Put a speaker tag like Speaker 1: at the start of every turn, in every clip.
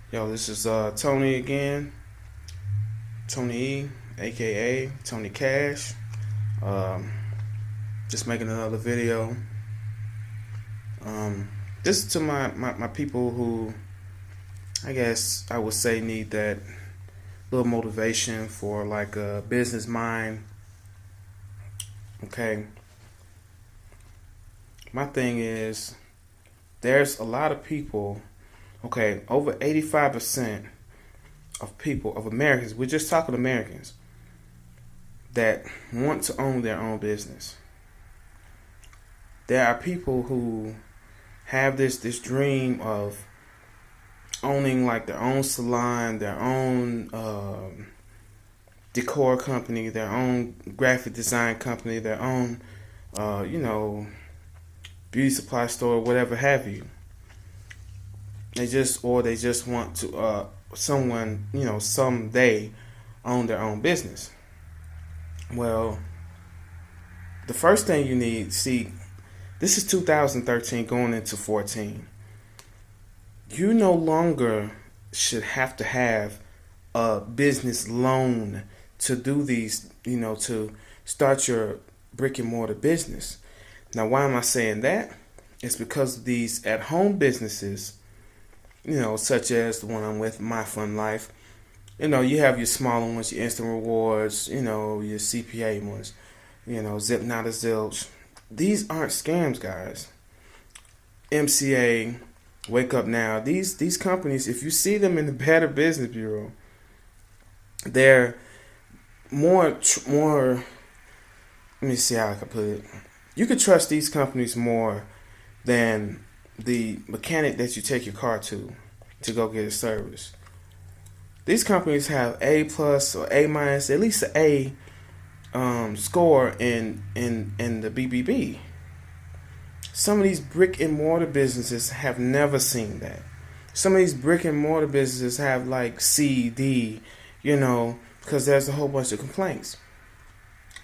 Speaker 1: Yo, this is Tony again, Tony E, aka Tony Cash. Um, just making another video. Um, this is to my people who I guess I would say need that little motivation for like a business mind. Okay, my thing is there's a lot of people. Okay, over 85% of people of Americans. We're just talking Americans that want to own their own business. There are people who have this dream of owning like their own salon, their own decor company, their own graphic design company, their own beauty supply store, whatever have you. They just want to someone someday own their own business. Well, the first thing you need, see, this is 2013 going into 14. You no longer should have to have a business loan to do these, to start your brick and mortar business. Now, why am I saying that? It's because of these at home businesses, such as the one I'm with, My Fun Life. You have your smaller ones, your instant rewards, your CPA ones, Zip Not a Zilch. These aren't scams, guys. MCA, Wake Up Now. These companies, if you see them in the Better Business Bureau, they're more. Let me see how I can put it. You could trust these companies more than the mechanic that you take your car to go get a service. These companies have A plus or A minus, at least an A score in the BBB. Some of these brick and mortar businesses have never seen that. Some of these brick and mortar businesses have like C, D, because there's a whole bunch of complaints.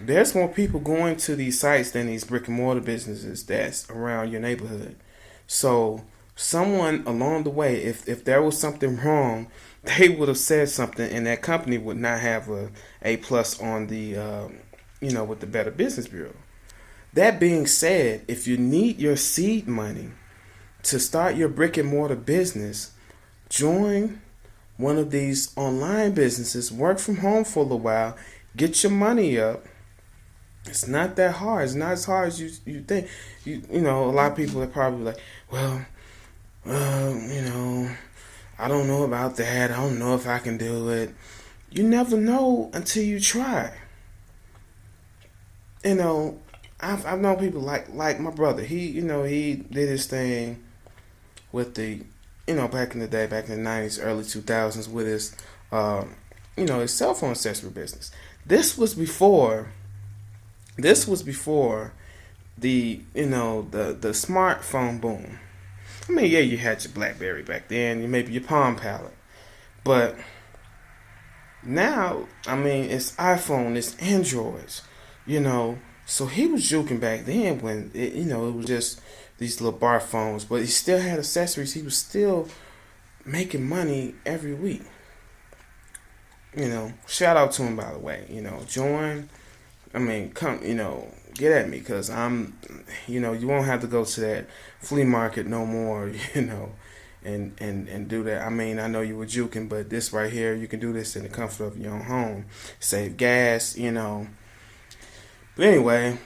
Speaker 1: There's more people going to these sites than these brick and mortar businesses that's around your neighborhood. So someone along the way, if there was something wrong, they would have said something, and that company would not have a plus on the with the Better Business Bureau. That being said, if you need your seed money to start your brick and mortar business, join one of these online businesses, work from home for a little while, get your money up. It's not that hard. It's not as hard as you think. A lot of people are probably like, well, I don't know about that. I don't know if I can do it. You never know until you try. I've known people like my brother. He did his thing with the, back in the day, back in the 90s, early 2000s, with his, his cell phone accessory business. This was before the smartphone boom. I mean, yeah, you had your BlackBerry back then, maybe your Palm Pilot, but now, I mean, it's iPhone, it's Androids, So he was juking back then when it was just these little bar phones, but he still had accessories. He was still making money every week. Shout out to him, by the way. Join. I mean, come. Get at me, because you won't have to go to that flea market no more. And do that. I mean, I know you were juking, but this right here, you can do this in the comfort of your own home. Save gas. But anyway,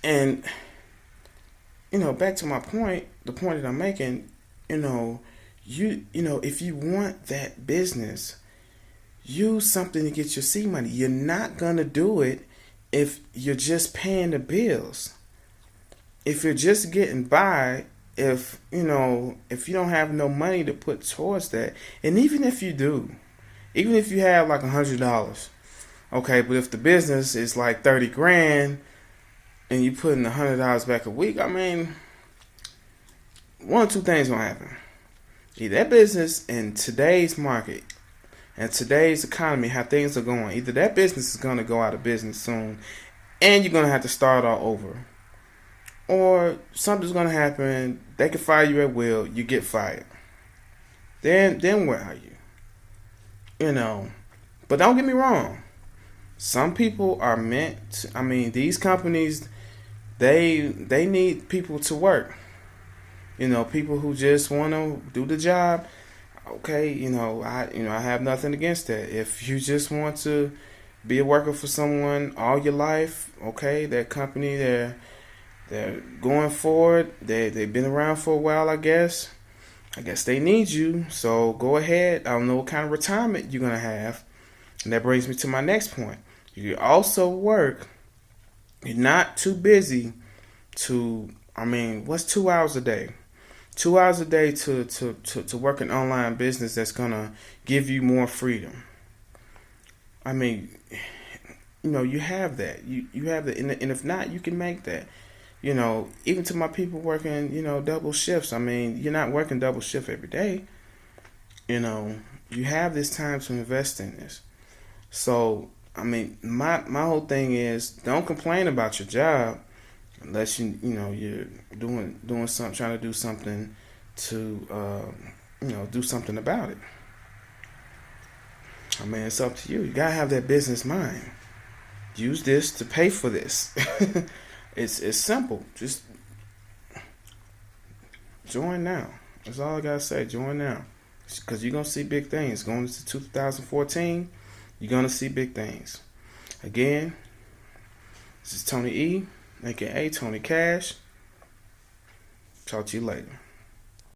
Speaker 1: and back to my point, the point that I'm making, if you want that business, use something to get your seed money. You're not gonna do it if you're just paying the bills. If you're just getting by, if you don't have no money to put towards that, and even if you do, even if you have like $100. Okay, but if the business is like 30 grand and you put in $100 back a week, I mean, one or two things gonna happen. Either that business in today's market and today's economy, how things are going, either that business is gonna go out of business soon and you're gonna have to start all over. Or something's gonna happen, they can fire you at will, you get fired. then where are you? You know, but don't get me wrong. Some people are meant to, I mean, these companies, they need people to work. People who just want to do the job. Okay, I have nothing against that. If you just want to be a worker for someone all your life, okay, that company, they're going forward. They've been around for a while, I guess. I guess they need you. So go ahead. I don't know what kind of retirement you're gonna have. And that brings me to my next point. You can also work. You're not too busy to, I mean, what's 2 hours a day? 2 hours a day to work an online business that's gonna give you more freedom. I mean, you have that. You have that, and if not, you can make that. Even to my people working, double shifts. I mean, you're not working double shift every day. You have this time to invest in this. So, I mean, my whole thing is don't complain about your job unless you're doing something, trying to do something to do something about it. I mean, it's up to you. You gotta have that business mind. Use this to pay for this. It's simple. Just join now. That's all I gotta say. Join now, because you're gonna see big things going into 2014. You're gonna see big things. Again, this is Tony E, aka Tony Cash. Talk to you later.